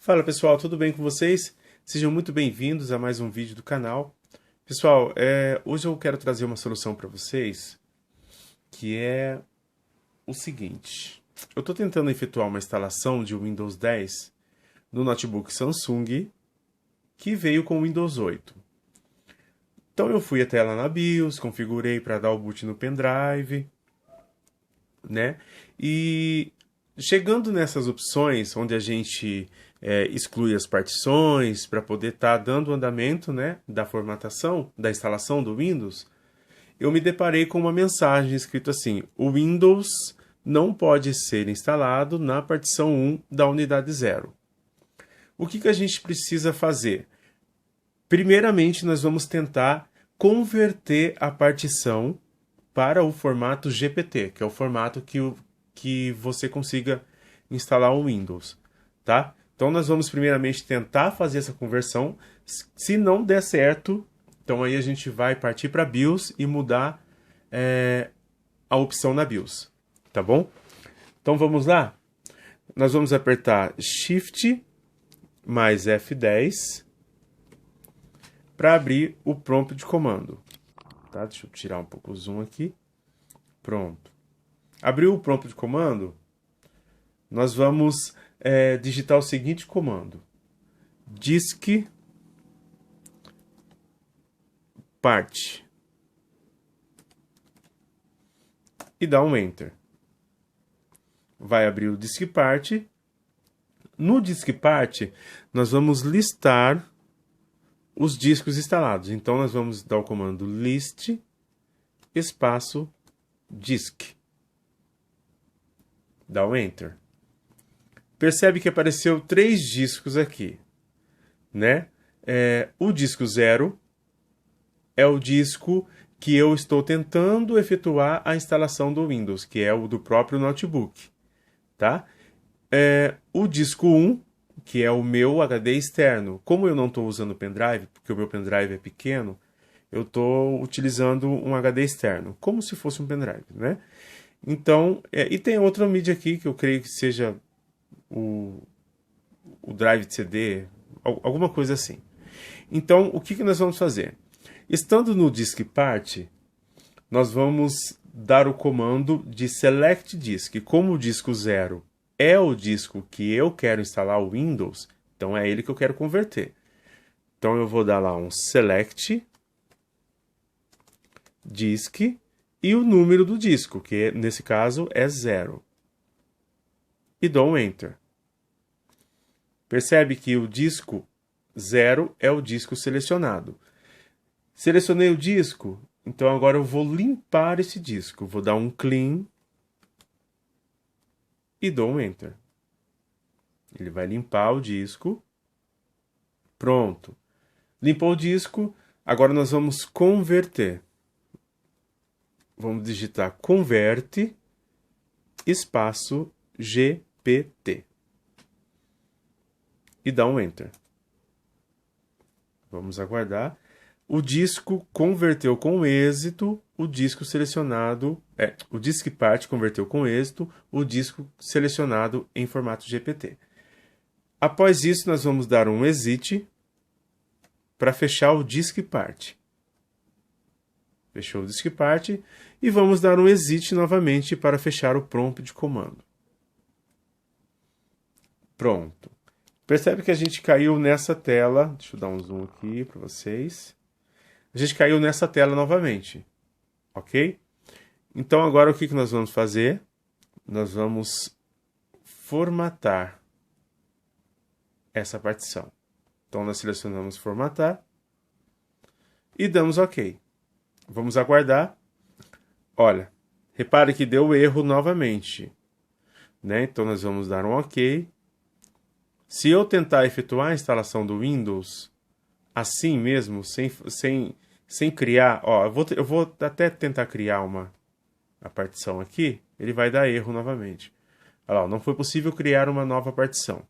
Fala pessoal, tudo bem com vocês? Sejam muito bem-vindos a mais um vídeo do canal. Pessoal, hoje eu quero trazer uma solução para vocês, que é o seguinte. Eu estou tentando efetuar uma instalação de Windows 10 no notebook Samsung, que veio com o Windows 8. Então eu fui até lá na BIOS, configurei para dar o boot no pendrive, né? E chegando nessas opções, onde a gente exclui as partições para poder estar dando andamento, né, da formatação, da instalação do Windows, eu me deparei com uma mensagem escrito assim: o Windows não pode ser instalado na partição 1 da unidade 0. O que a gente precisa fazer? Primeiramente, nós vamos tentar converter a partição para o formato GPT, que é o formato que você consiga instalar o Windows, tá? Então nós vamos primeiramente tentar fazer essa conversão. Se não der certo, então aí a gente vai partir para BIOS e mudar a opção na BIOS, tá bom? Então vamos lá? Nós vamos apertar Shift mais F10 para abrir o prompt de comando. Tá? Deixa eu tirar um pouco o zoom aqui. Pronto. Abriu o prompt de comando, nós vamos digitar o seguinte comando: disk part e dá um enter. Vai abrir o disk part. No disk part, nós vamos listar os discos instalados. Então nós vamos dar o comando list espaço disk. Dá um enter. Percebe que apareceu 3 discos aqui, né? O disco 0 é o disco que eu estou tentando efetuar a instalação do Windows, que é o do próprio notebook, tá? O disco 1, que é o meu HD externo. Como eu não estou usando pendrive, porque o meu pendrive é pequeno, eu estou utilizando um HD externo, como se fosse um pendrive, né? Então, e tem outra mídia aqui, que eu creio que seja o drive de CD, alguma coisa assim. Então, o que nós vamos fazer? Estando no disk part, nós vamos dar o comando de select disk. Como o disco 0 é o disco que eu quero instalar o Windows, então é ele que eu quero converter. Então eu vou dar lá um select disk e o número do disco, que nesse caso é 0. E dou um enter. Percebe que o disco 0 é o disco selecionado. Selecionei o disco, então agora eu vou limpar esse disco. Vou dar um clean e dou um enter. Ele vai limpar o disco. Pronto. Limpou o disco, agora nós vamos converter. Vamos digitar converte espaço GPT. E dá um enter. Vamos aguardar. O disco converteu com êxito o disco selecionado, o disk part converteu com êxito o disco selecionado em formato GPT. Após isso, nós vamos dar um exit para fechar o disk part. Fechou o disk part e vamos dar um exit novamente para fechar o prompt de comando. Pronto. Percebe que a gente caiu nessa tela. Deixa eu dar um zoom aqui para vocês. A gente caiu nessa tela novamente, ok? Então agora o que nós vamos fazer? Nós vamos formatar essa partição. Então nós selecionamos formatar e damos ok. Vamos aguardar. Olha, repare que deu erro novamente, né? Então nós vamos dar um ok. Se eu tentar efetuar a instalação do Windows assim mesmo, sem criar, ó, eu vou até tentar criar a partição aqui, ele vai dar erro novamente. Olha lá, não foi possível criar uma nova partição.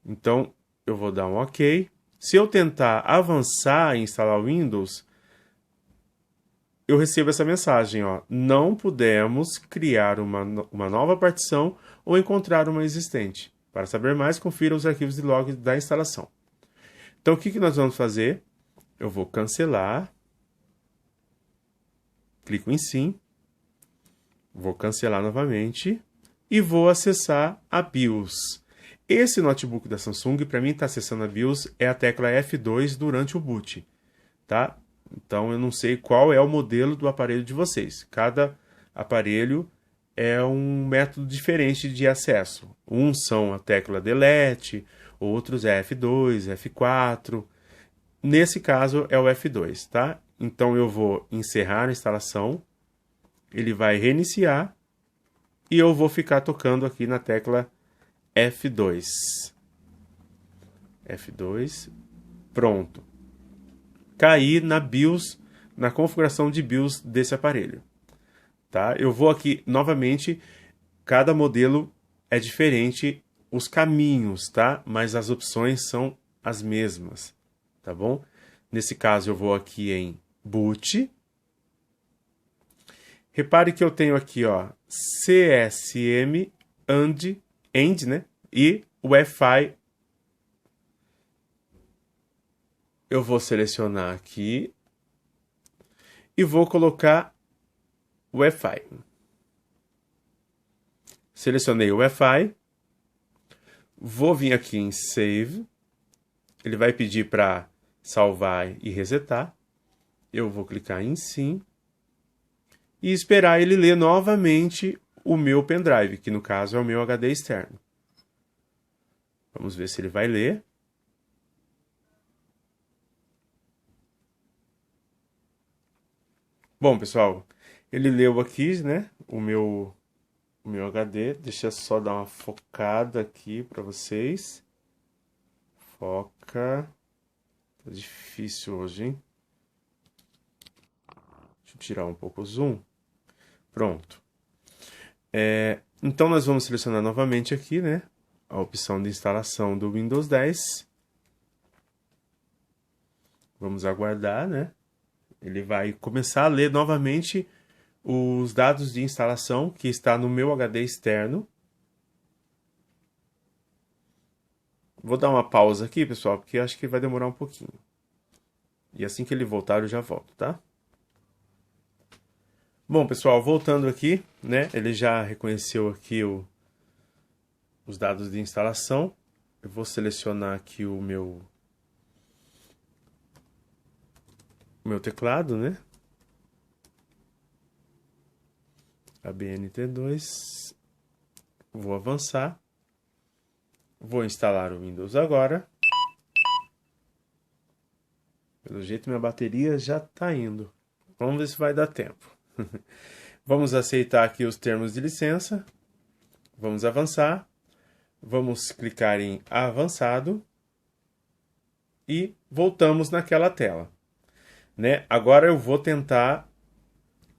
Então, eu vou dar um ok. Se eu tentar avançar e instalar o Windows, eu recebo essa mensagem, ó, não pudemos criar uma nova partição ou encontrar uma existente. Para saber mais, confira os arquivos de log da instalação. Então, o que nós vamos fazer? Eu vou cancelar, clico em sim, vou cancelar novamente e vou acessar a BIOS. Esse notebook da Samsung, para mim, está acessando a BIOS, é a tecla F2 durante o boot, tá? Então, eu não sei qual é o modelo do aparelho de vocês. Cada aparelho é um método diferente de acesso. Uns são a tecla Delete, outros é F2, F4. Nesse caso, é o F2, tá? Então, eu vou encerrar a instalação, ele vai reiniciar e eu vou ficar tocando aqui na tecla F2. F2, pronto. Caí na BIOS, na configuração de BIOS desse aparelho. Tá? Eu vou aqui, novamente, cada modelo é diferente, os caminhos, tá? Mas as opções são as mesmas, tá bom? Nesse caso, eu vou aqui em Boot. Repare que eu tenho aqui, ó, CSM, AND, né? E Wi-Fi. Eu vou selecionar aqui e vou colocar Wi-Fi. Selecionei o Wi-Fi. Vou vir aqui em Save. Ele vai pedir para salvar e resetar. Eu vou clicar em Sim. E esperar ele ler novamente o meu pendrive, que no caso é o meu HD externo. Vamos ver se ele vai ler. Bom, pessoal, ele leu aqui, né, o meu HD. Deixa eu só dar uma focada aqui para vocês. Foca. Tá difícil hoje, hein? Deixa eu tirar um pouco o zoom. Pronto. Então, nós vamos selecionar novamente aqui, né, a opção de instalação do Windows 10. Vamos aguardar, né? Ele vai começar a ler novamente os dados de instalação que está no meu HD externo. Vou dar uma pausa aqui, pessoal, porque acho que vai demorar um pouquinho. E assim que ele voltar, eu já volto, tá? Bom, pessoal, voltando aqui, né? Ele já reconheceu aqui os dados de instalação. Eu vou selecionar aqui o meu teclado, né? ABNT2. Vou avançar. Vou instalar o Windows agora. Pelo jeito, minha bateria já está indo. Vamos ver se vai dar tempo. Vamos aceitar aqui os termos de licença. Vamos avançar. Vamos clicar em avançado. E voltamos naquela tela. Né? Agora eu vou tentar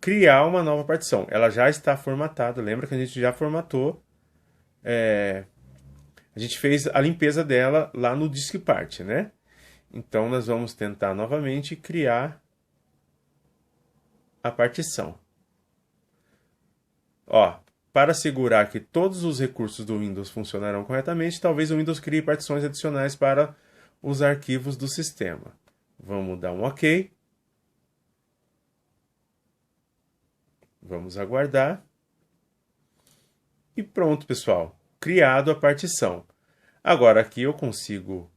criar uma nova partição. Ela já está formatada. Lembra que a gente já formatou. A gente fez a limpeza dela lá no Disk Part, né? Então, nós vamos tentar novamente criar a partição. Ó, para assegurar que todos os recursos do Windows funcionarão corretamente, talvez o Windows crie partições adicionais para os arquivos do sistema. Vamos dar um OK. Vamos aguardar. E pronto, pessoal. Criado a partição. Agora aqui eu consigo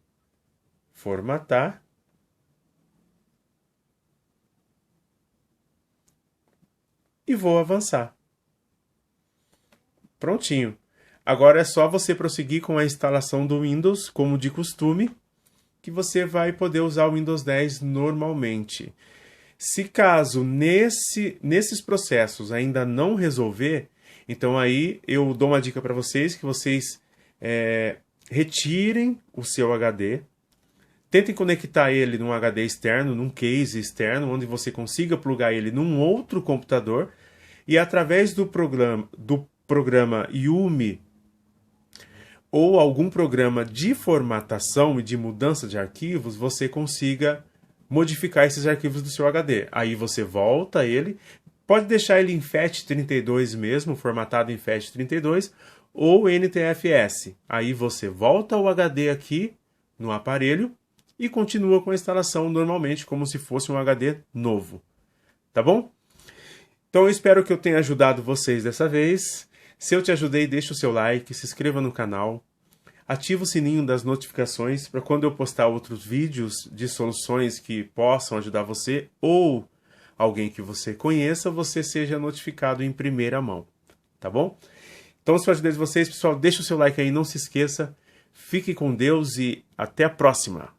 formatar. E vou avançar. Prontinho. Agora é só você prosseguir com a instalação do Windows, como de costume, que você vai poder usar o Windows 10 normalmente. Se caso nesses processos ainda não resolver, então aí eu dou uma dica para vocês, que vocês retirem o seu HD, tentem conectar ele num HD externo, num case externo, onde você consiga plugar ele num outro computador, e através do programa Yumi ou algum programa de formatação e de mudança de arquivos, você consiga modificar esses arquivos do seu HD. Aí você volta ele, pode deixar ele em FAT32 mesmo, formatado em FAT32, ou NTFS. Aí você volta o HD aqui no aparelho e continua com a instalação normalmente, como se fosse um HD novo. Tá bom? Então eu espero que eu tenha ajudado vocês dessa vez. Se eu te ajudei, deixa o seu like, se inscreva no canal, ativa o sininho das notificações para quando eu postar outros vídeos de soluções que possam ajudar você ou alguém que você conheça, você seja notificado em primeira mão. Tá bom? Então, se eu ajudei vocês, pessoal, deixa o seu like aí, não se esqueça. Fique com Deus e até a próxima!